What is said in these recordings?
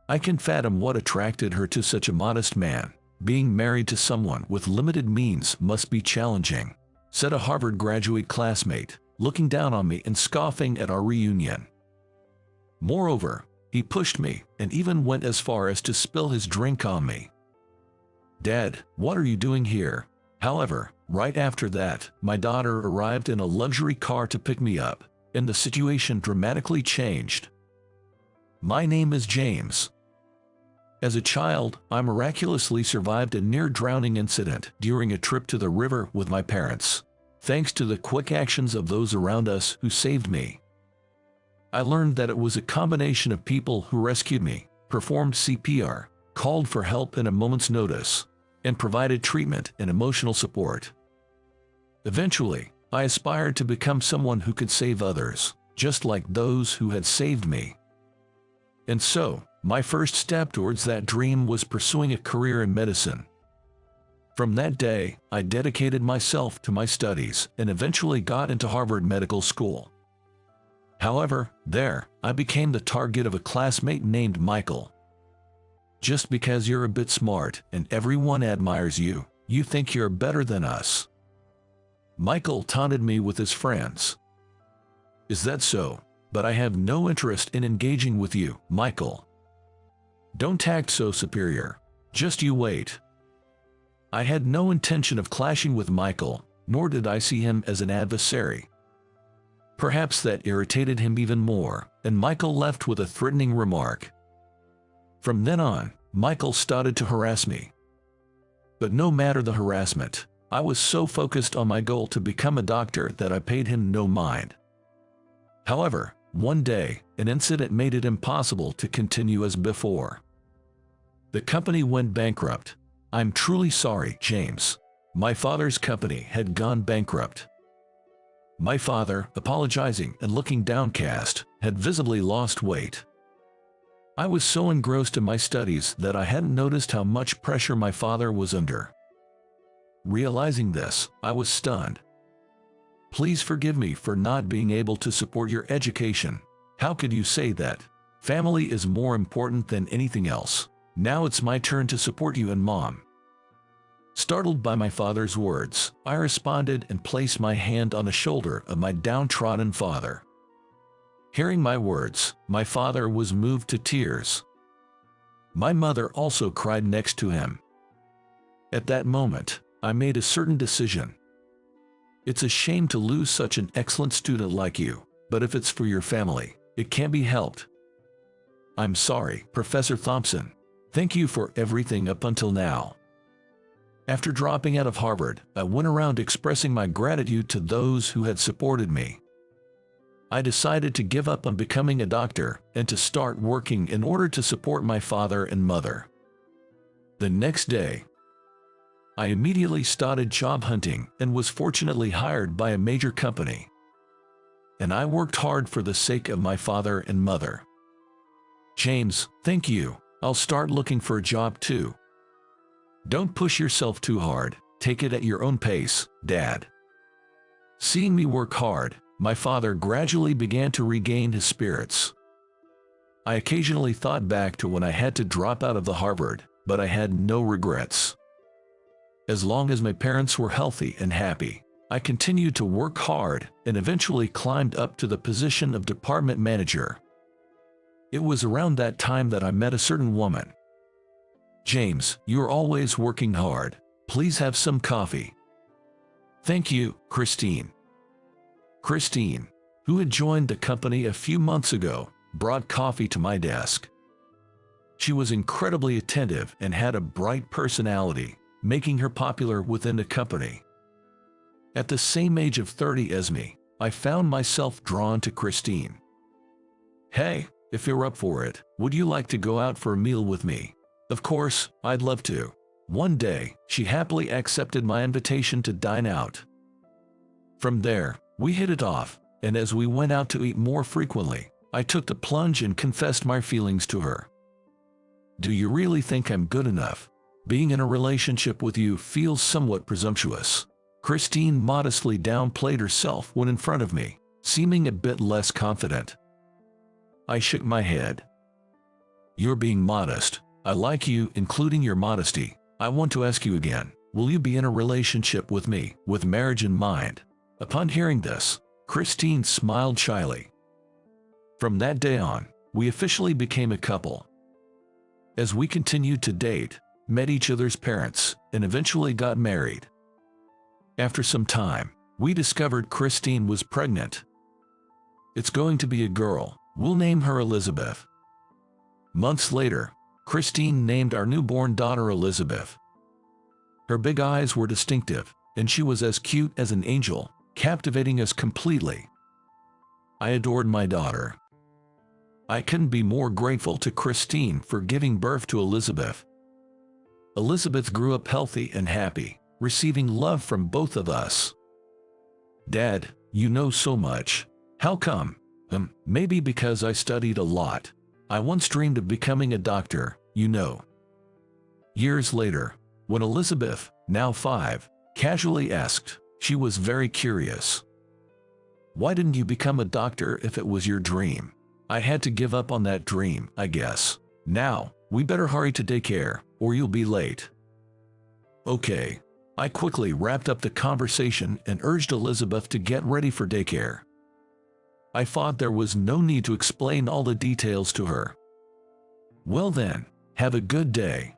I can fathom what attracted her to such a modest man. Being married to someone with limited means must be challenging, said a Harvard graduate classmate, looking down on me and scoffing at our reunion. Moreover, he pushed me and even went as far as to spill his drink on me. "Dad, what are you doing here?" However, right after that, my daughter arrived in a luxury car to pick me up, and the situation dramatically changed. My name is James. As a child, I miraculously survived a near-drowning incident during a trip to the river with my parents, thanks to the quick actions of those around us who saved me. I learned that it was a combination of people who rescued me, performed CPR, called for help in a moment's notice, and provided treatment and emotional support. Eventually, I aspired to become someone who could save others, just like those who had saved me. And so, my first step towards that dream was pursuing a career in medicine. From that day, I dedicated myself to my studies and eventually got into Harvard Medical School. However, there, I became the target of a classmate named Michael. "Just because you're a bit smart and everyone admires you, you think you're better than us," Michael taunted me with his friends. "Is that so? But I have no interest in engaging with you, Michael. Don't act so superior. Just you wait." I had no intention of clashing with Michael, nor did I see him as an adversary. Perhaps that irritated him even more, and Michael left with a threatening remark. From then on, Michael started to harass me. But no matter the harassment, I was so focused on my goal to become a doctor that I paid him no mind. However, one day, an incident made it impossible to continue as before. The company went bankrupt. "I'm truly sorry, James. My father's company had gone bankrupt." My father, apologizing and looking downcast, had visibly lost weight. I was so engrossed in my studies that I hadn't noticed how much pressure my father was under. Realizing this, I was stunned. "Please forgive me for not being able to support your education. How could you say that? Family is more important than anything else. Now it's my turn to support you and Mom." Startled by my father's words, I responded and placed my hand on the shoulder of my downtrodden father. Hearing my words, my father was moved to tears. My mother also cried next to him. At that moment, I made a certain decision. It's a shame to lose such an excellent student like you, but if it's for your family, it can't be helped. "I'm sorry, Professor Thompson. Thank you for everything up until now." After dropping out of Harvard, I went around expressing my gratitude to those who had supported me. I decided to give up on becoming a doctor and to start working in order to support my father and mother. The next day, I immediately started job hunting and was fortunately hired by a major company. And I worked hard for the sake of my father and mother. "James, thank you. I'll start looking for a job too." "Don't push yourself too hard. Take it at your own pace, Dad." Seeing me work hard, my father gradually began to regain his spirits. I occasionally thought back to when I had to drop out of the Harvard, but I had no regrets. As long as my parents were healthy and happy, I continued to work hard and eventually climbed up to the position of department manager. It was around that time that I met a certain woman. "James, you're always working hard. Please have some coffee." "Thank you, Christine." Christine, who had joined the company a few months ago, brought coffee to my desk. She was incredibly attentive and had a bright personality, making her popular within the company. At the same age of 30 as me, I found myself drawn to Christine. "Hey, if you're up for it, would you like to go out for a meal with me?" Of course, I'd love to. One day, she happily accepted my invitation to dine out. From there, we hit it off, and as we went out to eat more frequently, I took the plunge and confessed my feelings to her. "Do you really think I'm good enough? Being in a relationship with you feels somewhat presumptuous." Christine modestly downplayed herself when in front of me, seeming a bit less confident. I shook my head. You're being modest. I like you, including your modesty. I want to ask you again, will you be in a relationship with me, with marriage in mind? Upon hearing this, Christine smiled shyly. From that day on, we officially became a couple. As we continued to date, met each other's parents, and eventually got married. After some time, we discovered Christine was pregnant. It's going to be a girl. We'll name her Elizabeth. Months later, Christine named our newborn daughter Elizabeth. Her big eyes were distinctive, and she was as cute as an angel, captivating us completely. I adored my daughter. I couldn't be more grateful to Christine for giving birth to Elizabeth. Elizabeth grew up healthy and happy, receiving love from both of us. Dad, you know so much. How come? Maybe because I studied a lot. I once dreamed of becoming a doctor, you know. Years later, when Elizabeth, now 5, casually asked, she was very curious. Why didn't you become a doctor if it was your dream? I had to give up on that dream, I guess. Now, we better hurry to daycare, or you'll be late. Okay. I quickly wrapped up the conversation and urged Elizabeth to get ready for daycare. I thought there was no need to explain all the details to her. Well then, have a good day.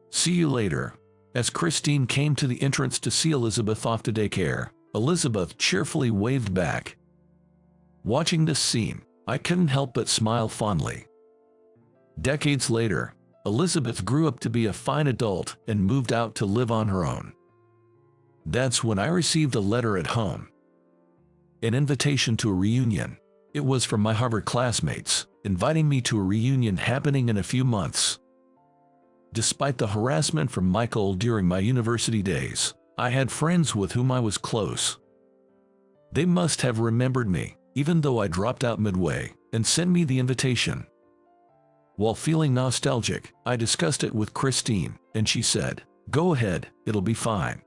See you later. As Christine came to the entrance to see Elizabeth off to daycare, Elizabeth cheerfully waved back. Watching this scene, I couldn't help but smile fondly. Decades later, Elizabeth grew up to be a fine adult and moved out to live on her own. That's when I received a letter at home. An invitation to a reunion. It was from my Harvard classmates, inviting me to a reunion happening in a few months. Despite the harassment from Michael during my university days, I had friends with whom I was close. They must have remembered me, even though I dropped out midway, and sent me the invitation. While feeling nostalgic, I discussed it with Christine, and she said, "Go ahead, it'll be fine."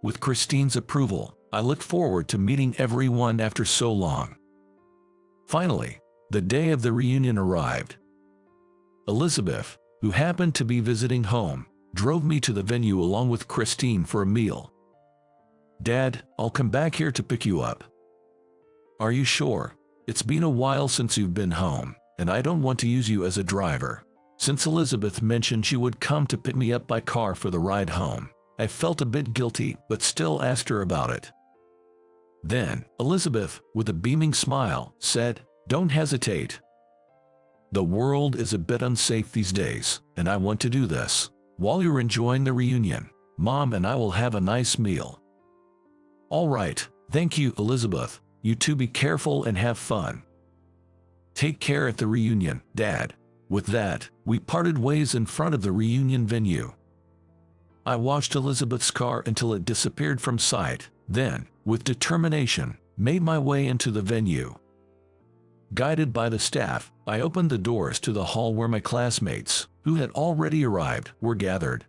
With Christine's approval, I looked forward to meeting everyone after so long. Finally, the day of the reunion arrived. Elizabeth, who happened to be visiting home, drove me to the venue along with Christine for a meal. "Dad, I'll come back here to pick you up." "Are you sure? It's been a while since you've been home, and I don't want to use you as a driver." Since Elizabeth mentioned she would come to pick me up by car for the ride home, I felt a bit guilty but still asked her about it. Then, Elizabeth, with a beaming smile, said, "Don't hesitate. The world is a bit unsafe these days, and I want to do this. While you're enjoying the reunion, Mom and I will have a nice meal." "All right, thank you, Elizabeth. You two be careful and have fun. Take care at the reunion, Dad." With that, we parted ways in front of the reunion venue. I watched Elizabeth's car until it disappeared from sight, then, with determination, made my way into the venue. Guided by the staff, I opened the doors to the hall where my classmates, who had already arrived, were gathered.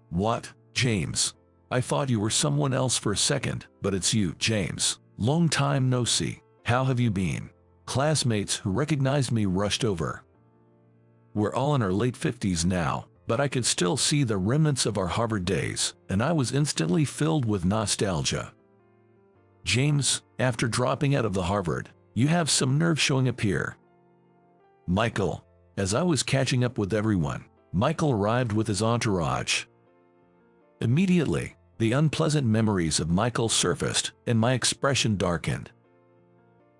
"What, James? I thought you were someone else for a second, but it's you, James. Long time no see. How have you been?" Classmates who recognized me rushed over. We're all in our late 50s now, but I could still see the remnants of our Harvard days, and I was instantly filled with nostalgia. "James, after dropping out of the Harvard, you have some nerve showing up here." "Michael." As I was catching up with everyone, Michael arrived with his entourage. Immediately, the unpleasant memories of Michael surfaced, and my expression darkened.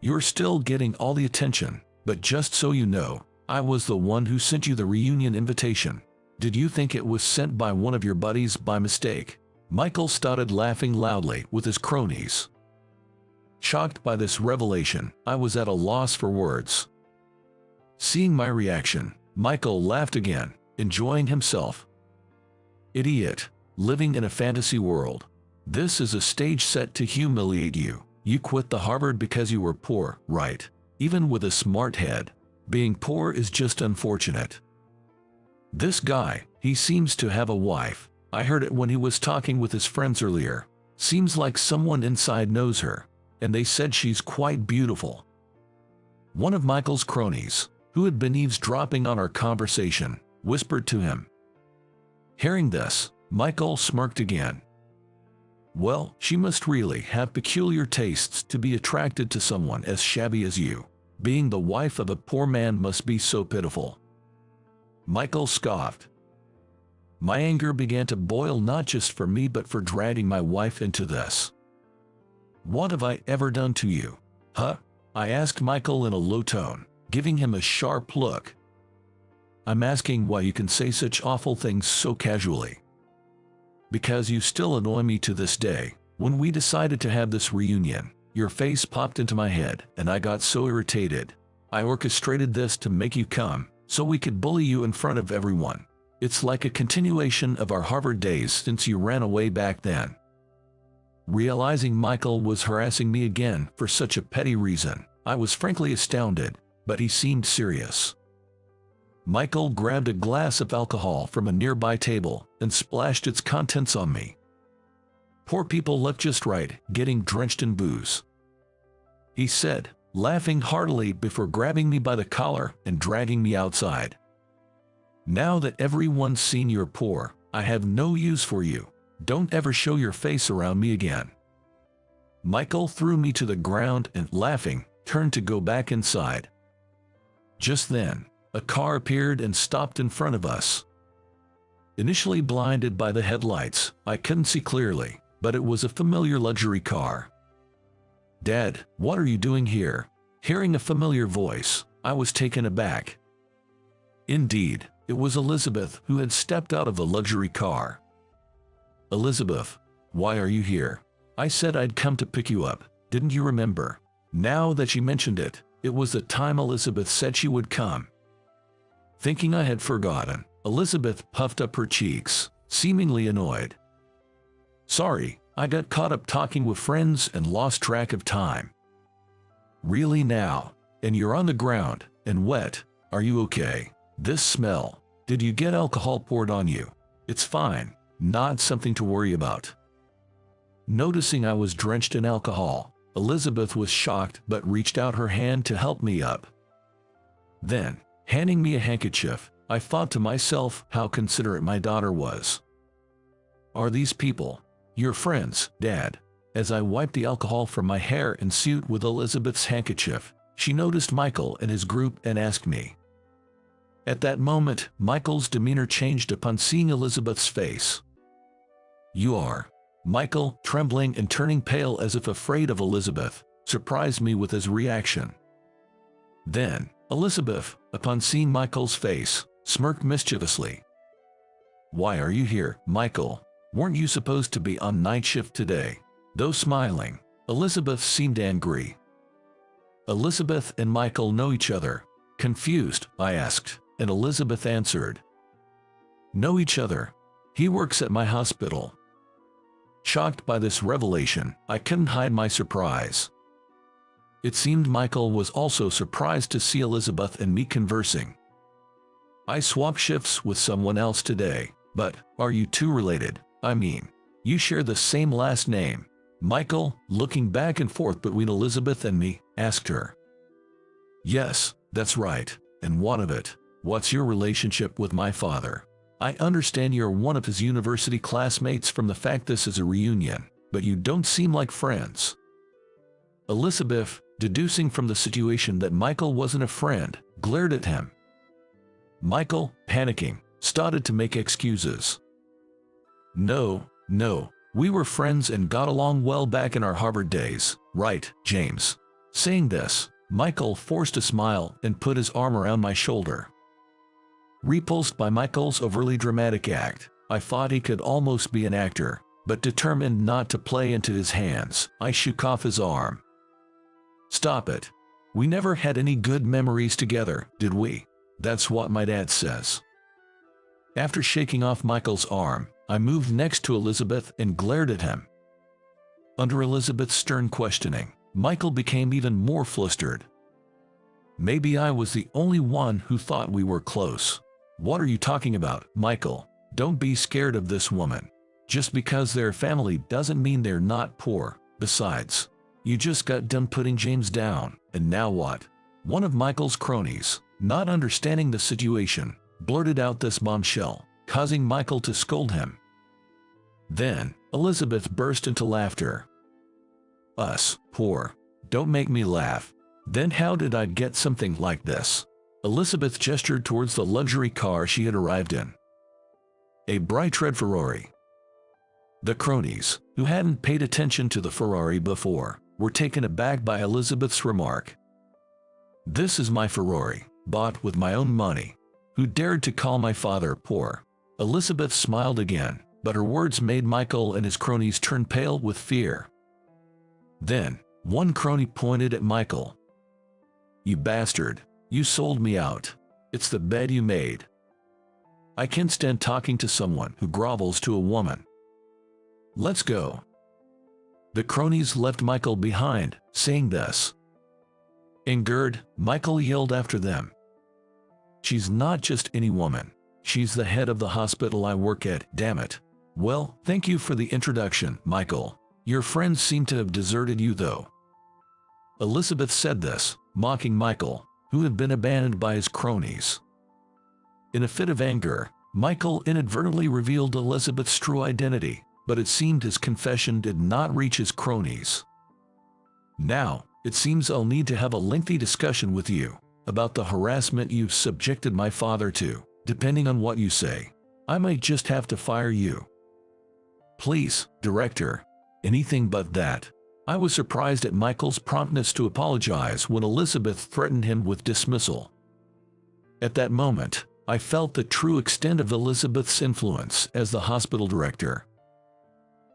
"You're still getting all the attention, but just so you know, I was the one who sent you the reunion invitation. Did you think it was sent by one of your buddies by mistake?" Michael started laughing loudly with his cronies. Shocked by this revelation, I was at a loss for words. Seeing my reaction, Michael laughed again, enjoying himself. "Idiot, living in a fantasy world. This is a stage set to humiliate you. You quit the Harvard because you were poor, right? Even with a smart head, being poor is just unfortunate. This guy, he seems to have a wife. I heard it when he was talking with his friends earlier. Seems like someone inside knows her, and they said she's quite beautiful." One of Michael's cronies, who had been eavesdropping on our conversation, whispered to him. Hearing this, Michael smirked again. Well, she must really have peculiar tastes to be attracted to someone as shabby as you. Being the wife of a poor man must be so pitiful. Michael scoffed. My anger began to boil not just for me but for dragging my wife into this. What have I ever done to you? Huh? I asked Michael in a low tone, giving him a sharp look. I'm asking why you can say such awful things so casually. Because you still annoy me to this day. When we decided to have this reunion, your face popped into my head and I got so irritated. I orchestrated this to make you come, so we could bully you in front of everyone. It's like a continuation of our Harvard days since you ran away back then. Realizing Michael was harassing me again for such a petty reason, I was frankly astounded, but he seemed serious. Michael grabbed a glass of alcohol from a nearby table and splashed its contents on me. Poor people look just right, getting drenched in booze, he said, laughing heartily before grabbing me by the collar and dragging me outside. Now that everyone's seen you're poor, I have no use for you. Don't ever show your face around me again. Michael threw me to the ground and, laughing, turned to go back inside. Just then, a car appeared and stopped in front of us. Initially blinded by the headlights, I couldn't see clearly, but it was a familiar luxury car. Dad, what are you doing here? Hearing a familiar voice, I was taken aback. Indeed, it was Elizabeth who had stepped out of the luxury car. Elizabeth, why are you here? I said I'd come to pick you up, didn't you remember? Now that she mentioned it, it was the time Elizabeth said she would come. Thinking I had forgotten, Elizabeth puffed up her cheeks, seemingly annoyed. Sorry, I got caught up talking with friends and lost track of time. Really now? And you're on the ground, and wet, are you okay? This smell, did you get alcohol poured on you? It's fine, not something to worry about. Noticing I was drenched in alcohol, Elizabeth was shocked but reached out her hand to help me up. Then, handing me a handkerchief, I thought to myself how considerate my daughter was. Are these people your friends, Dad? As I wiped the alcohol from my hair and suit with Elizabeth's handkerchief, she noticed Michael and his group and asked me. At that moment, Michael's demeanor changed upon seeing Elizabeth's face. You are. Michael, trembling and turning pale as if afraid of Elizabeth, surprised me with his reaction. Then, Elizabeth, upon seeing Michael's face, smirked mischievously. Why are you here, Michael? Weren't you supposed to be on night shift today? Though smiling, Elizabeth seemed angry. Elizabeth and Michael know each other. Confused, I asked, and Elizabeth answered. Know each other? He works at my hospital. Shocked by this revelation, I couldn't hide my surprise. It seemed Michael was also surprised to see Elizabeth and me conversing. I swapped shifts with someone else today, but are you two related? I mean, you share the same last name. Michael, looking back and forth between Elizabeth and me, asked her. Yes, that's right, and what of it? What's your relationship with my father? I understand you're one of his university classmates from the fact this is a reunion, but you don't seem like friends. Elizabeth, deducing from the situation that Michael wasn't a friend, glared at him. Michael, panicking, started to make excuses. No, we were friends and got along well back in our Harvard days, right, James? Saying this, Michael forced a smile and put his arm around my shoulder. Repulsed by Michael's overly dramatic act, I thought he could almost be an actor, but determined not to play into his hands, I shook off his arm. Stop it. We never had any good memories together, did we? That's what my dad says. After shaking off Michael's arm, I moved next to Elizabeth and glared at him. Under Elizabeth's stern questioning, Michael became even more flustered. Maybe I was the only one who thought we were close. What are you talking about, Michael? Don't be scared of this woman. Just because they're a family doesn't mean they're not poor. Besides, you just got done putting James down, and now what? One of Michael's cronies, not understanding the situation, blurted out this bombshell, causing Michael to scold him. Then, Elizabeth burst into laughter. Us, poor. Don't make me laugh. Then how did I get something like this? Elizabeth gestured towards the luxury car she had arrived in. A bright red Ferrari. The cronies, who hadn't paid attention to the Ferrari before, were taken aback by Elizabeth's remark. This is my Ferrari, bought with my own money. Who dared to call my father poor? Elizabeth smiled again, but her words made Michael and his cronies turn pale with fear. Then, one crony pointed at Michael. You bastard, you sold me out. It's the bed you made. I can't stand talking to someone who grovels to a woman. Let's go. The cronies left Michael behind, saying this. Angered, Michael yelled after them. She's not just any woman. She's the head of the hospital I work at, damn it. Well, thank you for the introduction, Michael. Your friends seem to have deserted you though. Elizabeth said this, mocking Michael, who had been abandoned by his cronies. In a fit of anger, Michael inadvertently revealed Elizabeth's true identity, but it seemed his confession did not reach his cronies. Now, it seems I'll need to have a lengthy discussion with you about the harassment you've subjected my father to. Depending on what you say, I might just have to fire you. Please, director. Anything but that. I was surprised at Michael's promptness to apologize when Elizabeth threatened him with dismissal. At that moment, I felt the true extent of Elizabeth's influence as the hospital director.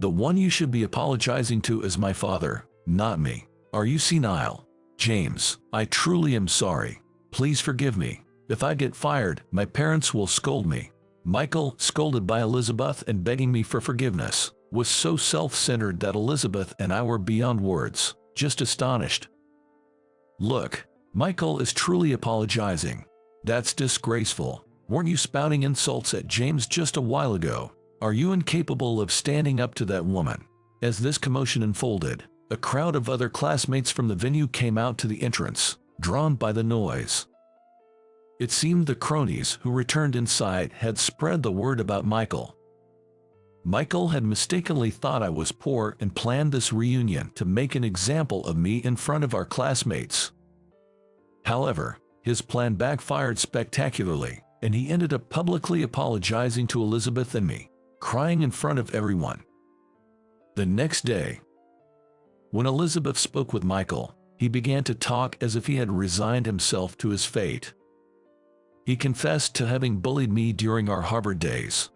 The one you should be apologizing to is my father, not me. Are you senile? James, I truly am sorry. Please forgive me. If I get fired, my parents will scold me. Michael, scolded by Elizabeth and begging me for forgiveness, was so self-centered that Elizabeth and I were beyond words, just astonished. Look, Michael is truly apologizing. That's disgraceful. Weren't you spouting insults at James just a while ago? Are you incapable of standing up to that woman? As this commotion unfolded, a crowd of other classmates from the venue came out to the entrance, drawn by the noise. It seemed the cronies who returned inside had spread the word about Michael. Michael had mistakenly thought I was poor and planned this reunion to make an example of me in front of our classmates. However, his plan backfired spectacularly, and he ended up publicly apologizing to Elizabeth and me, crying in front of everyone. The next day, when Elizabeth spoke with Michael, he began to talk as if he had resigned himself to his fate. He confessed to having bullied me during our Harvard days.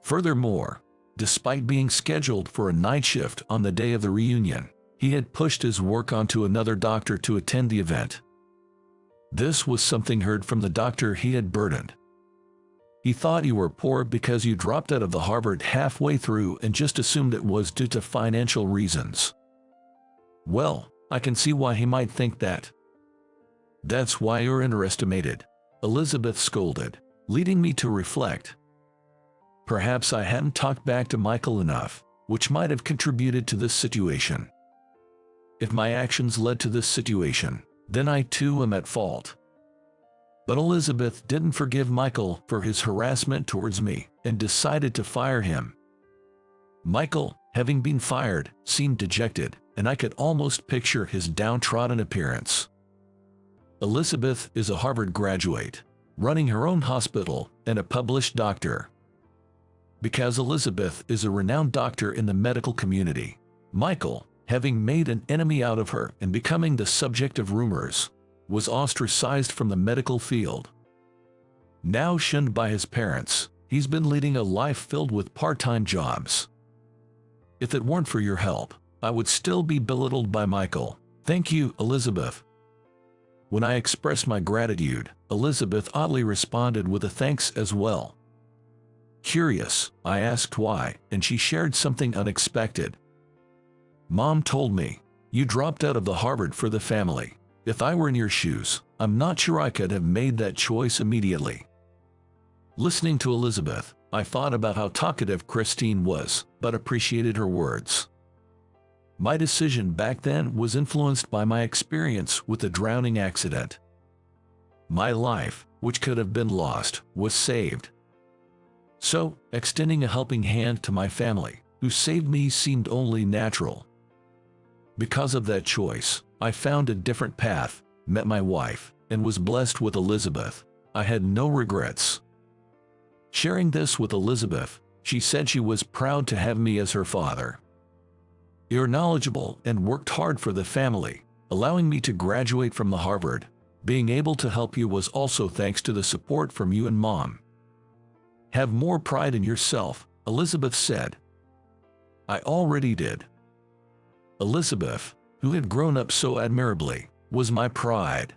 Furthermore, despite being scheduled for a night shift on the day of the reunion, he had pushed his work onto another doctor to attend the event. This was something heard from the doctor he had burdened. He thought you were poor because you dropped out of the Harvard halfway through and just assumed it was due to financial reasons. Well, I can see why he might think that. That's why you're underestimated, Elizabeth scolded, leading me to reflect. Perhaps I hadn't talked back to Michael enough, which might have contributed to this situation. If my actions led to this situation, then I too am at fault. But Elizabeth didn't forgive Michael for his harassment towards me and decided to fire him. Michael, having been fired, seemed dejected, and I could almost picture his downtrodden appearance. Elizabeth is a Harvard graduate, running her own hospital and a published doctor. Because Elizabeth is a renowned doctor in the medical community, Michael, having made an enemy out of her and becoming the subject of rumors, was ostracized from the medical field. Now shunned by his parents, he's been leading a life filled with part-time jobs. If it weren't for your help, I would still be belittled by Michael. Thank you, Elizabeth. When I expressed my gratitude, Elizabeth oddly responded with a thanks as well. Curious, I asked why, and she shared something unexpected. Mom told me, you dropped out of the Harvard for the family. If I were in your shoes, I'm not sure I could have made that choice immediately. Listening to Elizabeth, I thought about how talkative Christine was, but appreciated her words. My decision back then was influenced by my experience with the drowning accident. My life, which could have been lost, was saved. So, extending a helping hand to my family, who saved me, seemed only natural. Because of that choice, I found a different path, met my wife, and was blessed with Elizabeth. I had no regrets. Sharing this with Elizabeth, she said she was proud to have me as her father. You're knowledgeable and worked hard for the family, allowing me to graduate from the Harvard. Being able to help you was also thanks to the support from you and Mom. Have more pride in yourself, Elizabeth said. I already did. Elizabeth, who had grown up so admirably, was my pride.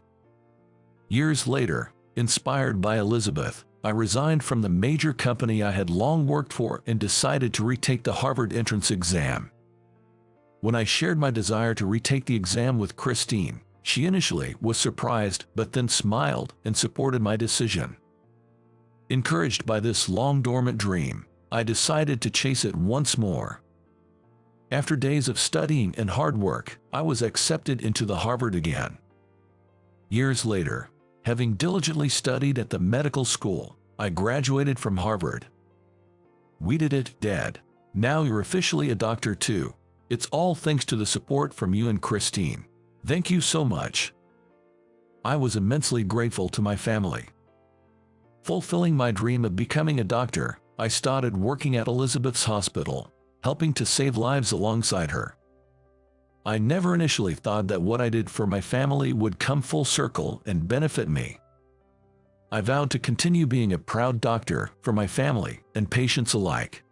Years later, inspired by Elizabeth, I resigned from the major company I had long worked for and decided to retake the Harvard entrance exam. When I shared my desire to retake the exam with Christine, she initially was surprised but then smiled and supported my decision. Encouraged by this long-dormant dream, I decided to chase it once more. After days of studying and hard work, I was accepted into the Harvard again. Years later, having diligently studied at the medical school, I graduated from Harvard. We did it, Dad. Now you're officially a doctor too. It's all thanks to the support from you and Christine. Thank you so much. I was immensely grateful to my family. Fulfilling my dream of becoming a doctor, I started working at Elizabeth's hospital, helping to save lives alongside her. I never initially thought that what I did for my family would come full circle and benefit me. I vowed to continue being a proud doctor for my family and patients alike.